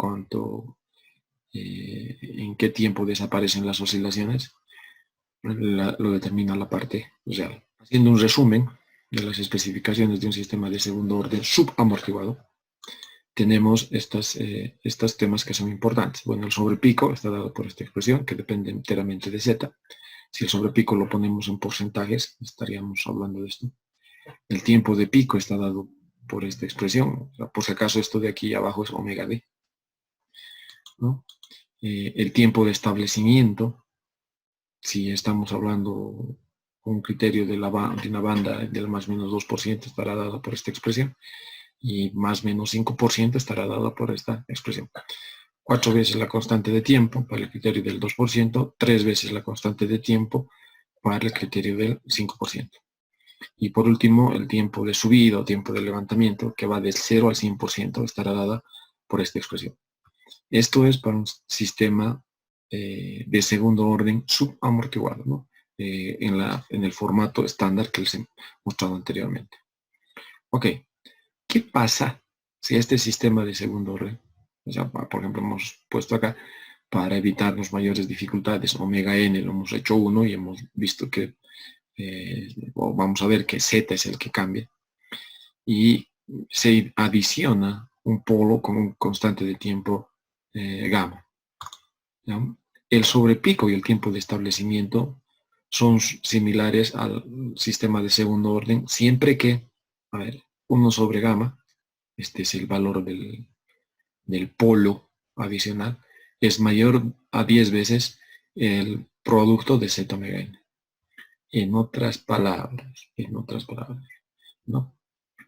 en qué tiempo desaparecen las oscilaciones, lo determina la parte real. Haciendo un resumen de las especificaciones de un sistema de segundo orden subamortiguado, tenemos estos temas que son importantes. Bueno, el sobrepico está dado por esta expresión, que depende enteramente de Z. Si el sobrepico lo ponemos en porcentajes, estaríamos hablando de esto. El tiempo de pico está dado por esta expresión. O sea, por si acaso esto de aquí abajo es omega d, ¿no? El tiempo de establecimiento, si estamos hablando con un criterio de una banda del más o menos 2%, estará dado por esta expresión, y más o menos 5% estará dado por esta expresión. 4 veces la constante de tiempo para el criterio del 2%, 3 veces la constante de tiempo para el criterio del 5%. Y por último, el tiempo de subida o tiempo de levantamiento, que va del 0 al 100%, estará dada por esta expresión. Esto es para un sistema de segundo orden subamortiguado, ¿no? En el formato estándar que les he mostrado anteriormente. Ok, ¿qué pasa si este sistema de segundo orden O sea, por ejemplo, hemos puesto acá para evitarnos mayores dificultades. Omega n lo hemos hecho 1 y hemos visto que, o vamos a ver que z es el que cambia. Y se adiciona un polo con un constante de tiempo gamma, ¿no? El sobrepico y el tiempo de establecimiento son similares al sistema de segundo orden, siempre que, a ver, 1 sobre gamma, este es el valor del polo adicional, es mayor a 10 veces el producto de z omega n. En otras palabras, ¿no?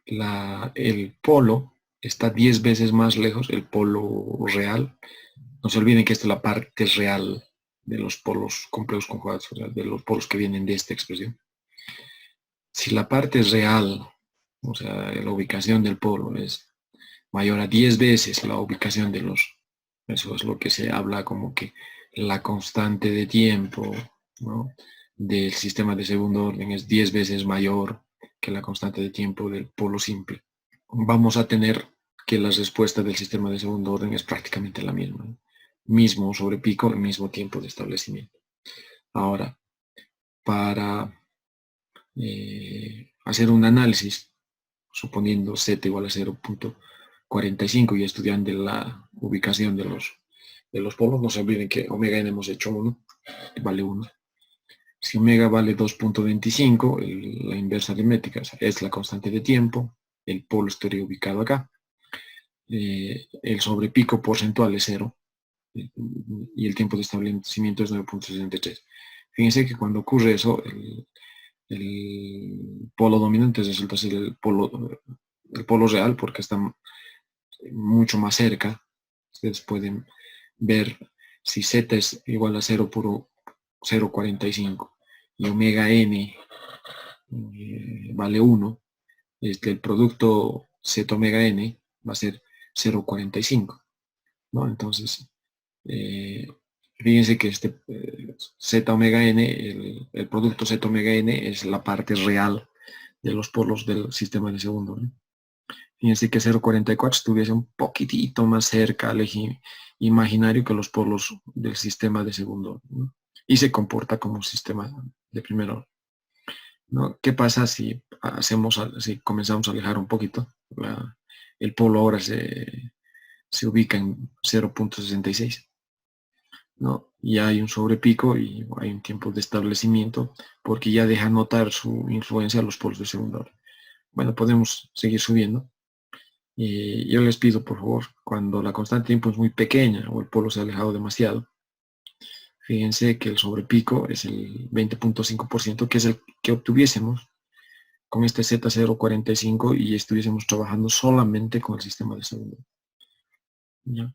El polo está 10 veces más lejos, el polo real. No se olviden que esta es la parte real de los polos complejos conjugados, o sea, de los polos que vienen de esta expresión. Si la parte real, o sea, la ubicación del polo es mayor a 10 veces la ubicación de los, eso es lo que se habla como que la constante de tiempo, ¿no?, del sistema de segundo orden es 10 veces mayor que la constante de tiempo del polo simple. Vamos a tener que la respuesta del sistema de segundo orden es prácticamente la misma, ¿no? Mismo sobrepico, el mismo tiempo de establecimiento. Ahora, para hacer un análisis, suponiendo z igual a 0.45 y estudiando la ubicación de los polos, no se olviden que omega n hemos hecho 1, vale 1. Si omega vale 2.25, la inversa aritmética, o sea, es la constante de tiempo, el polo estaría ubicado acá, el sobrepico porcentual es 0, y el tiempo de establecimiento es 9.63. Fíjense que cuando ocurre eso, el polo dominante resulta ser el polo real, porque está mucho más cerca. Ustedes pueden ver si z es igual a 0.45 y omega n vale 1, el producto z omega n va a ser 0.45, ¿no? Entonces, fíjense que z omega n, el producto z omega n es la parte real de los polos del sistema de segundo, ¿no? Fíjense que 0.44 estuviese un poquitito más cerca al eje imaginario que los polos del sistema de segundo, ¿no? Y se comporta como un sistema de primer orden, ¿no? ¿Qué pasa si comenzamos a alejar un poquito? El polo ahora se ubica en 0.66, ¿no? Y hay un sobrepico y hay un tiempo de establecimiento porque ya deja notar su influencia a los polos de segundo orden. Bueno, podemos seguir subiendo. Y yo les pido, por favor, cuando la constante de tiempo es muy pequeña o el polo se ha alejado demasiado, fíjense que el sobrepico es el 20.5%, que es el que obtuviésemos con este Z045 y estuviésemos trabajando solamente con el sistema de segundo, ¿ya?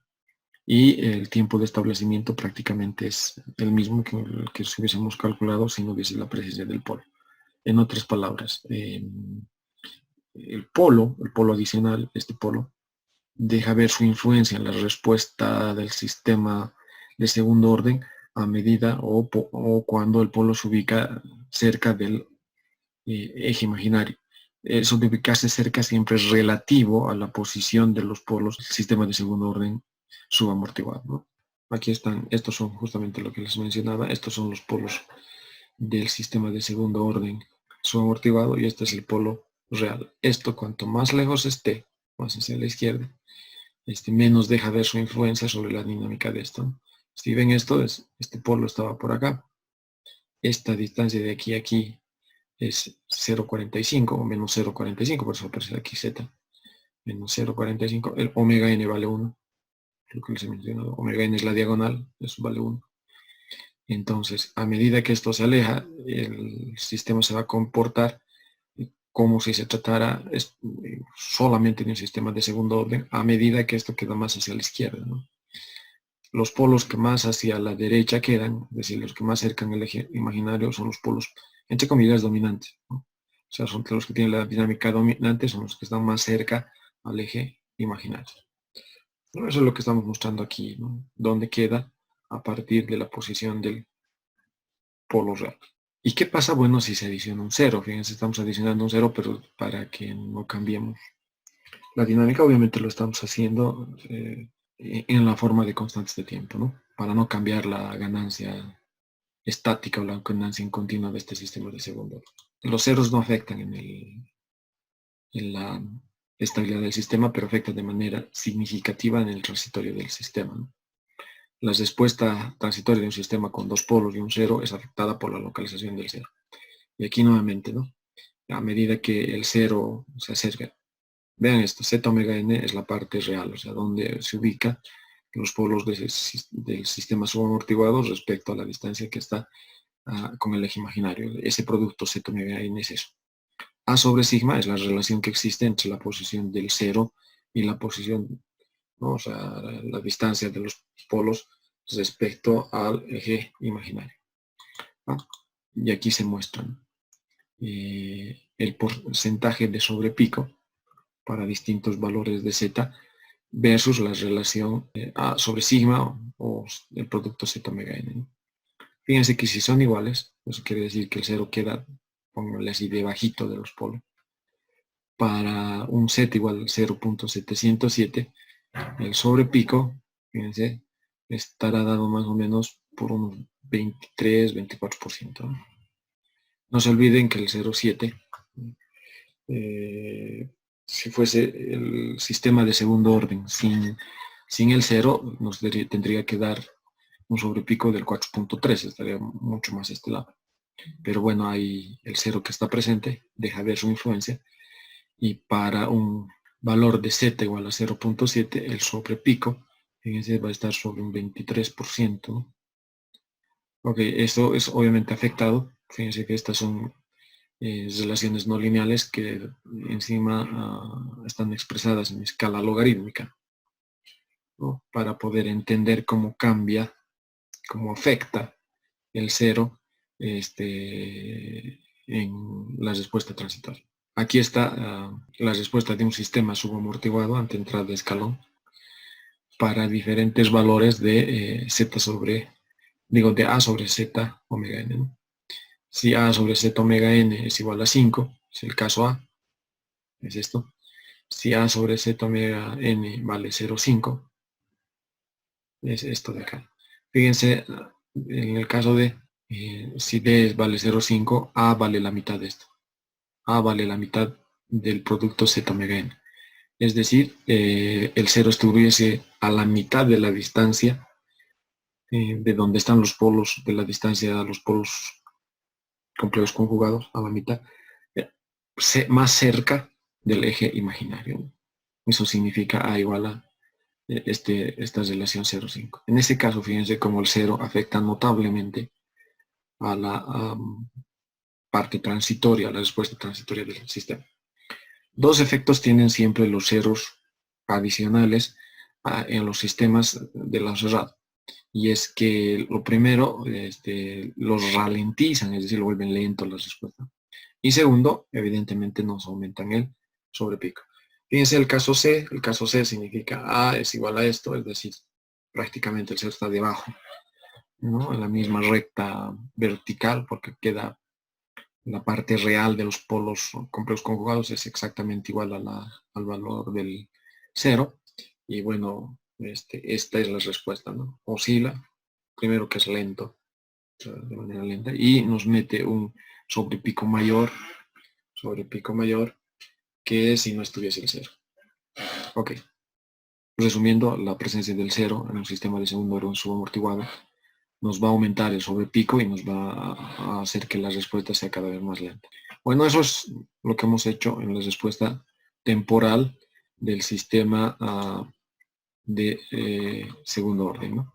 Y el tiempo de establecimiento prácticamente es el mismo que el que si hubiésemos calculado si no hubiese la presencia del polo. En otras palabras, el polo adicional, este polo, deja ver su influencia en la respuesta del sistema de segundo orden a medida o cuando el polo se ubica cerca del eje imaginario. Eso de ubicarse cerca siempre es relativo a la posición de los polos del sistema de segundo orden subamortiguado, ¿no? Aquí están, estos son justamente lo que les mencionaba, estos son los polos del sistema de segundo orden subamortiguado y este es el polo real. Esto cuanto más lejos esté, más hacia la izquierda, menos deja ver su influencia sobre la dinámica de esto. Si ven esto, este polo estaba por acá. Esta distancia de aquí a aquí es 0.45 o menos 0.45, por eso aparece aquí z. Menos 0.45, el omega n vale 1. Lo que les he mencionado, omega n es la diagonal, eso vale 1. Entonces, a medida que esto se aleja, el sistema se va a comportar como si se tratara solamente de un sistema de segundo orden, a medida que esto queda más hacia la izquierda, ¿no? Los polos que más hacia la derecha quedan, es decir, los que más cercan al eje imaginario, son los polos, entre comillas, dominantes, ¿no? O sea, son los que tienen la dinámica dominante, son los que están más cerca al eje imaginario. Bueno, eso es lo que estamos mostrando aquí, ¿no? Dónde queda a partir de la posición del polo real. ¿Y qué pasa? Bueno, si se adiciona un 0. Fíjense, estamos adicionando un 0, pero para que no cambiemos la dinámica, obviamente lo estamos haciendo en la forma de constantes de tiempo, ¿no? Para no cambiar la ganancia estática o la ganancia continua de este sistema de segundo orden. Los ceros no afectan en la estabilidad del sistema, pero afectan de manera significativa en el transitorio del sistema, ¿no? La respuesta transitoria de un sistema con dos polos y un cero es afectada por la localización del cero. Y aquí nuevamente, ¿no? A medida que el cero se acerca, vean esto, z omega n es la parte real, o sea, donde se ubica los polos del sistema subamortiguado respecto a la distancia que está con el eje imaginario. Ese producto z omega n es eso. A sobre sigma es la relación que existe entre la posición del cero y la posición, ¿no? O sea, la distancia de los polos respecto al eje imaginario, ¿no? Y aquí se muestran el porcentaje de sobrepico para distintos valores de z versus la relación A sobre sigma o el producto z omega n, ¿no? Fíjense que si son iguales, eso quiere decir que el cero queda, pónganle así, debajito de los polos. Para un z igual a 0.707, el sobrepico, fíjense, estará dado más o menos por unos 23-24%, ¿no? No se olviden que el 0,7, si fuese el sistema de segundo orden sin el 0, nos tendría que dar un sobrepico del 4.3, estaría mucho más este lado. Pero bueno, hay el 0 que está presente, deja ver su influencia, y para un valor de z igual a 0.7, el sobrepico, fíjense, va a estar sobre un 23%, ¿no? Ok, esto es obviamente afectado, fíjense que estas son relaciones no lineales que encima están expresadas en escala logarítmica, ¿no? Para poder entender cómo cambia, cómo afecta el cero en la respuesta transitoria. Aquí está la respuesta de un sistema subamortiguado ante entrada de escalón para diferentes valores de z sobre, digo, de a sobre z omega n, ¿no? Si a sobre z omega n es igual a 5, es el caso A, es esto. Si a sobre z omega n vale 0,5, es esto de acá. Fíjense, en el caso de si d vale 0,5, a vale la mitad de esto. A vale la mitad del producto z omega n. Es decir, el 0 estuviese a la mitad de la distancia de donde están los polos, de la distancia a los polos complejos conjugados, a la mitad, más cerca del eje imaginario. Eso significa A igual a esta relación 0,5. En este caso, fíjense cómo el 0 afecta notablemente a la parte transitoria, a la respuesta transitoria del sistema. Dos efectos tienen siempre los ceros adicionales en los sistemas de la cerrada. Y es que lo primero, los ralentizan, es decir, lo vuelven lento la respuesta. Y segundo, evidentemente nos aumentan el sobrepico. Fíjense el caso C significa A es igual a esto, es decir, prácticamente el cero está debajo, ¿no? En la misma recta vertical, porque queda la parte real de los polos complejos conjugados es exactamente igual al valor del 0. Y bueno, esta es la respuesta, ¿no? Oscila, primero que es lento, de manera lenta, y nos mete un sobrepico mayor que si no estuviese el 0. Ok. Resumiendo, la presencia del 0 en un sistema de segundo orden subamortiguado nos va a aumentar el sobrepico y nos va a hacer que la respuesta sea cada vez más lenta. Bueno, eso es lo que hemos hecho en la respuesta temporal del sistema de segundo orden, ¿no?